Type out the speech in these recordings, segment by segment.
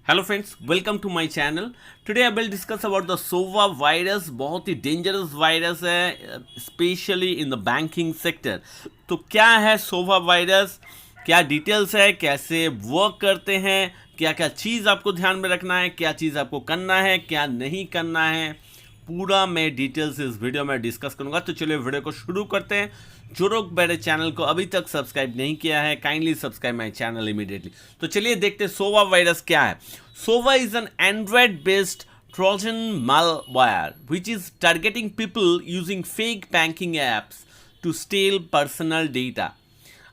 Hello friends, welcome to my channel. Today I will discuss about the Sova virus. बहुत ही dangerous virus है, specially in the banking sector. तो क्या है सोवा virus, क्या details है, कैसे वर्क करते हैं, क्या क्या चीज़ आपको ध्यान में रखना है, क्या चीज़ आपको करना है, क्या नहीं करना है, पूरा मैं डिटेल्स इस वीडियो में डिस्कस करूंगा। तो चलिए वीडियो को शुरू करते हैं। जो लोग मेरे चैनल को अभी तक सब्सक्राइब नहीं किया है, kindly subscribe my channel immediately. तो चलिए देखते हैं सोवा वायरस क्या है। SOVA is an Android based Trojan malware which is targeting people using fake banking apps to steal personal data।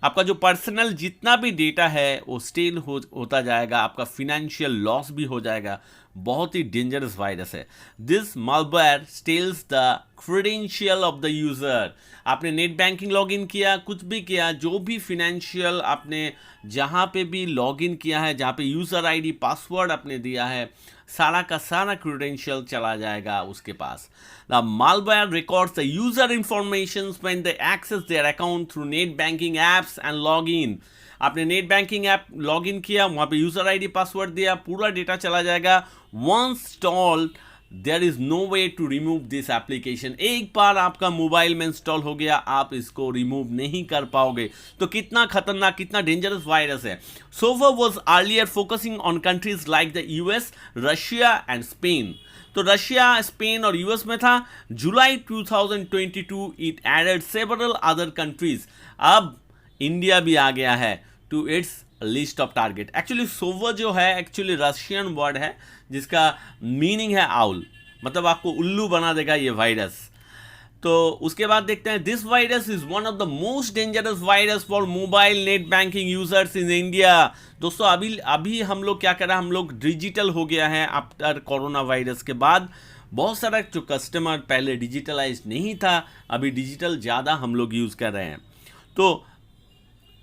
आपका जो पर्सनल जितना भी डेटा है वो स्टेल होता जाएगा, आपका फिनेंशियल लॉस भी हो जाएगा। बहुत ही डेंजरस वायरस है। This malware steals the credential of the user. आपने नेट बैंकिंग लॉगिन किया, कुछ भी किया, जो भी फिनेंशियल आपने जहाँ पे भी लॉगिन किया है, जहाँ पे यूज़र आईडी पासवर्ड आपने दिया है, सारा का सारा क्रेडेंशियल चला जाएगा उसके पास। The malware records the user information when they access their account through net banking apps and login। आपने नेट बैंकिंग ऐप लॉगिन किया, वहाँ पे यूज़र आईडी पासवर्ड दिया, पूरा डेटा चला जाएगा। Once install there is no way to remove this application. एक बार आपका मोबाइल में इंस्टॉल हो गया, आप इसको रिमूव नहीं कर पाओगे। तो कितना खतरनाक, कितना डेंजरस वायरस है। SOVA was earlier focusing on countries like the US, Russia and Spain. तो रशिया, स्पेन और यूएस में था। July 2022 it added several other countries. अब इंडिया भी आ गया है to its list of target. Actually SOVA जो है एक्चुअली रशियन वर्ड है जिसका मीनिंग है आउल, मतलब आपको उल्लू बना देगा ये वायरस। तो उसके बाद देखते हैं, this virus is one of the most dangerous virus for mobile net banking users in India. दोस्तों अभी हम लोग क्या कर रहे हैं, हम लोग डिजिटल हो गया है आफ्टर कोरोना वायरस के बाद। बहुत सारा जो कस्टमर पहले डिजिटलाइज नहीं था, अभी डिजिटल ज़्यादा हम लोग यूज़ कर रहे हैं। तो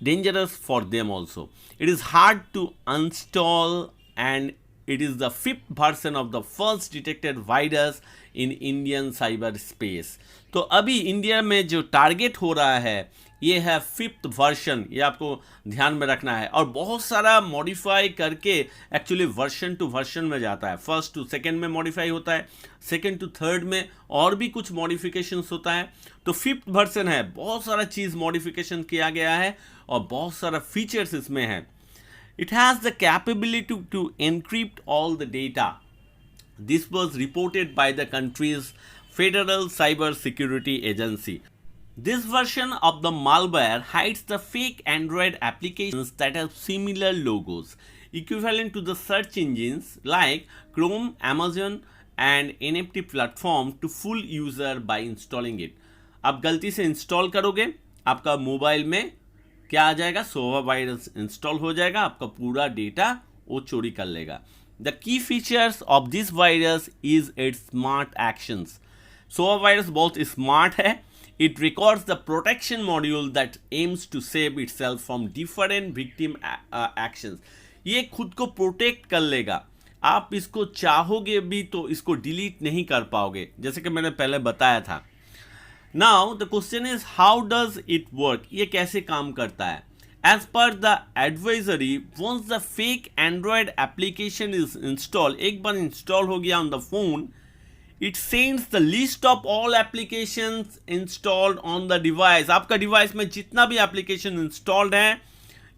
dangerous for them also. It is hard to install and it is the fifth version of the first detected virus in Indian cyberspace। तो अभी इंडिया में जो टारगेट हो रहा है ये है फिफ्थ वर्जन, ये आपको ध्यान में रखना है। और बहुत सारा मॉडिफाई करके एक्चुअली वर्जन टू वर्जन में जाता है। फर्स्ट टू सेकंड में मॉडिफाई होता है, सेकंड टू थर्ड में और भी कुछ मॉडिफिकेशंस होता है। तो फिफ्थ वर्जन है, बहुत सारा चीज़ मॉडिफिकेशन किया गया है और बहुत सारा फीचर्स इसमें है। It has the capability to encrypt all the data. This was reported by the country's federal cyber security agency. This version of the malware hides the fake Android applications that have similar logos, equivalent to the search engines like Chrome, Amazon, and NFT platform to fool user by installing it। आप गलती से install करोगे, आपका mobile में क्या आ जाएगा, सोवा virus install हो जाएगा, आपका पूरा डेटा वो चोरी कर लेगा। The key features of this virus is its smart actions. Sova virus बहुत स्मार्ट है। It records the protection module that aims to save itself from different victim actions। ये खुद को प्रोटेक्ट कर लेगा। आप इसको चाहोगे भी तो इसको डिलीट नहीं कर पाओगे, जैसे कि मैंने पहले बताया था। Now the question is how does it work? ये कैसे काम करता है? As per the advisory, once the fake Android application is installed, एक बार इंस्टॉल हो गया on the phone, It sends the list of all applications installed on the device। आपका device में जितना भी एप्लीकेशन इंस्टॉल्ड है,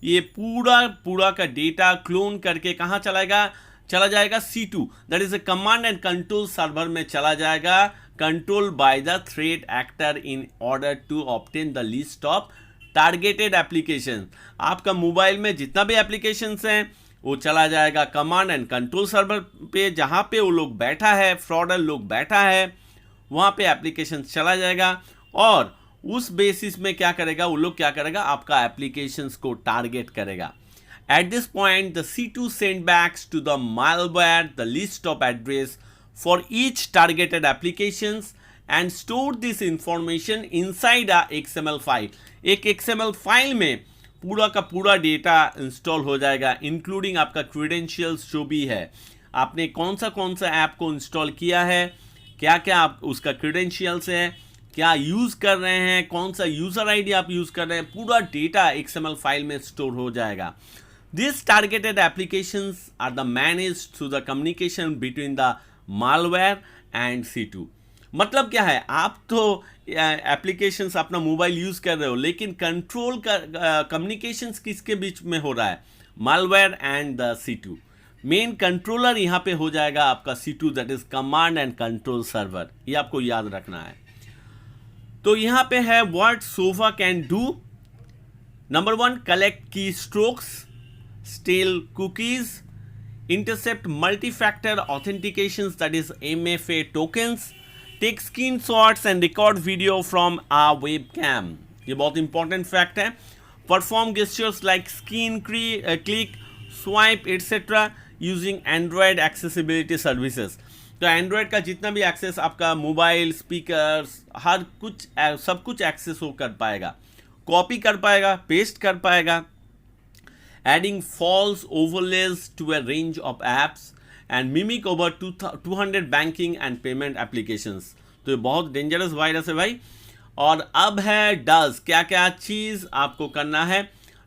ये पूरा का डेटा क्लोन करके कहाँ चला जाएगा C2, that is a command and control server में चला जाएगा, control by the threat actor in order to obtain the list of targeted application. आपका मोबाइल में जितना भी एप्लीकेशंस हैं वो चला जाएगा कमांड एंड कंट्रोल सर्वर पे, जहाँ पे वो लोग बैठा है, फ्रॉडर लोग बैठा है, वहाँ पे एप्लीकेशन चला जाएगा और उस बेसिस में क्या करेगा, वो लोग क्या करेगा, आपका एप्लीकेशंस को टारगेट करेगा। At this point the C2 send backs to the malware the list of address for each targeted applications and store this information inside a XML file. एक XML फाइल में पूरा का पूरा डेटा इंस्टॉल हो जाएगा, including आपका credentials जो भी है, आपने कौन सा ऐप को इंस्टॉल किया है, क्या क्या आप उसका क्रेडेंशियल्स है, क्या यूज़ कर रहे हैं, कौन सा यूज़र आईडी आप यूज़ कर रहे हैं, पूरा डेटा XML फाइल में स्टोर हो जाएगा। These targeted applications are the managed through the communication between the malware and C2. मतलब क्या है, आप तो एप्लीकेशंस अपना मोबाइल यूज कर रहे हो, लेकिन कंट्रोल का कम्युनिकेशंस किसके बीच में हो रहा है, malware and the C2. Main controller यहाँ पे हो जाएगा आपका C2, that is command and control server. ये आपको याद रखना है. तो यहाँ पे है what Sova can do. Number 1, collect key strokes, steal cookies, intercept multi-factor authentications, that is MFA tokens, take screenshots and record video from a webcam. ये बहुत इंपॉर्टेंट फैक्ट है. Perform gestures like screen click, swipe etc. using Android accessibility services. तो Android का जितना भी access आपका mobile, speakers, हर कुछ सब कुछ एक्सेस हो कर पाएगा, कॉपी कर पाएगा, पेस्ट कर पाएगा. Adding false overlays to a range of apps and mimic over 200 banking and payment applications. तो ये बहुत डेंजरस वायरस है भाई. और अब है डज. क्या क्या चीज़ आपको करना है.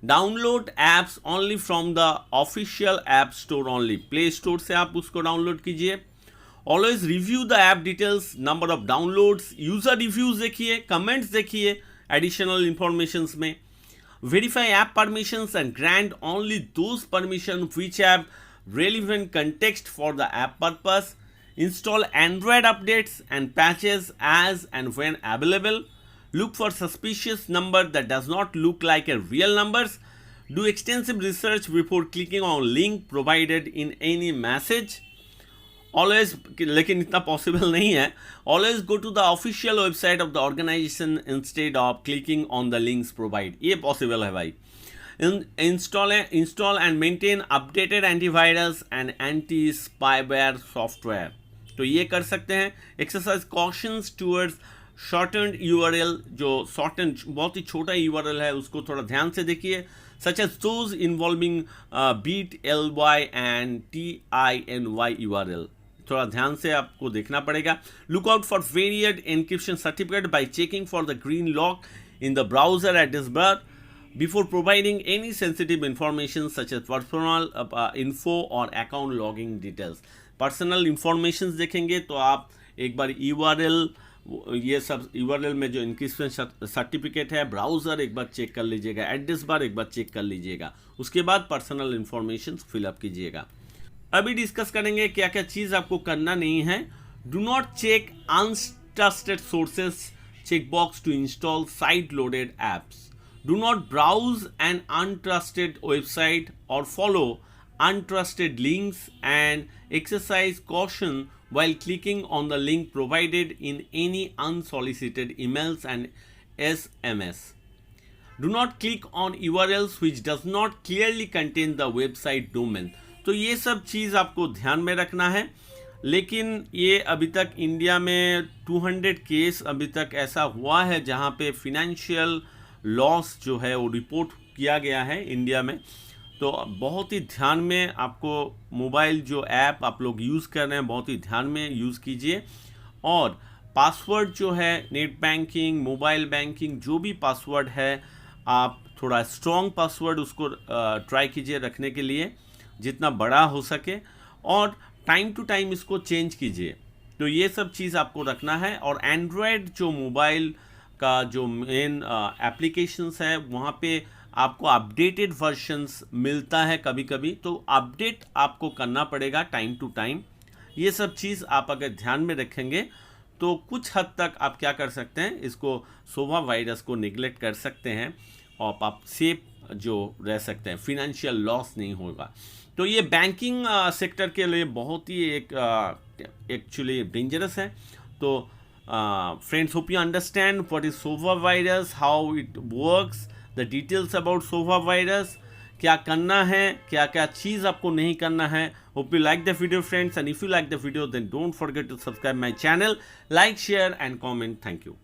Download apps only from the official app store only. Play store से आप उसको डाउनलोड कीजिए. Always review the app details, number of downloads, user reviews देखिए, कमेंट्स देखिए एडिशनल इंफॉर्मेशंस में. Verify app permissions and grant only those permissions which have relevant context for the app purpose. Install Android updates and patches as and when available. Look for suspicious number that does not look like a real numbers. Do extensive research before clicking on link provided in any message. Always, लेकिन इतना possible नहीं है. Always go to the official website of the organization instead of clicking on the links provided. ये possible है भाई. Install and maintain updated antivirus and anti-spyware software. तो ये कर सकते हैं. Exercise cautions towards shortened URL. जो shortened बहुत ही छोटा URL है उसको थोड़ा ध्यान से देखिए, such as those involving bit.ly and tiny URL. थोड़ा ध्यान से आपको देखना पड़ेगा. Look out for verified encryption certificate by checking for the green lock in the browser at this bar before providing any sensitive information such as personal info और account logging details. Personal information देखेंगे तो आप एक बार URL, ये सब URL में जो encryption certificate है, ब्राउजर एक बार चेक कर लीजिएगा, एड्रेस बार एक बार चेक कर लीजिएगा, उसके बाद पर्सनल इंफॉर्मेशन फिलअप कीजिएगा. अभी डिस्कस करेंगे क्या क्या चीज़ आपको करना नहीं है. Do not check untrusted sources, check box to install side loaded apps. Do not browse an untrusted website और follow untrusted links and exercise caution while clicking on the link provided in any unsolicited emails and SMS. Do not click on URLs which does not clearly contain the website domain. तो ये सब चीज़ आपको ध्यान में रखना है. लेकिन ये अभी तक इंडिया में 200 केस अभी तक ऐसा हुआ है जहाँ पे फिनेंशियल लॉस जो है वो रिपोर्ट किया गया है इंडिया में. तो बहुत ही ध्यान में आपको मोबाइल जो ऐप आप लोग यूज़ कर रहे हैं बहुत ही ध्यान में यूज़ कीजिए. और पासवर्ड जो है नेट बैंकिंग, मोबाइल बैंकिंग, जो भी पासवर्ड है आप थोड़ा स्ट्रॉन्ग पासवर्ड उसको ट्राई कीजिए रखने के लिए जितना बड़ा हो सके, और टाइम टू टाइम इसको चेंज कीजिए. तो ये सब चीज़ आपको रखना है. और एंड्रॉयड जो मोबाइल का जो मेन एप्लीकेशंस है वहाँ पे आपको अपडेटेड वर्जन्स मिलता है कभी कभी, तो अपडेट आपको करना पड़ेगा टाइम टू टाइम. ये सब चीज़ आप अगर ध्यान में रखेंगे तो कुछ हद तक आप क्या कर सकते हैं, इसको सोवा वायरस को निगलेक्ट कर सकते हैं और आप सेफ जो रह सकते हैं, फिनेंशियल लॉस नहीं होगा. तो ये बैंकिंग सेक्टर के लिए बहुत ही एक एक्चुअली डेंजरस है. तो friends, hope you understand what is Sova virus, how it works, the details about Sova virus, क्या करना है, क्या क्या चीज़ आपको नहीं करना है. Hope you like the video friends, and if you like the video then don't forget to subscribe my channel, like, share and comment. Thank you.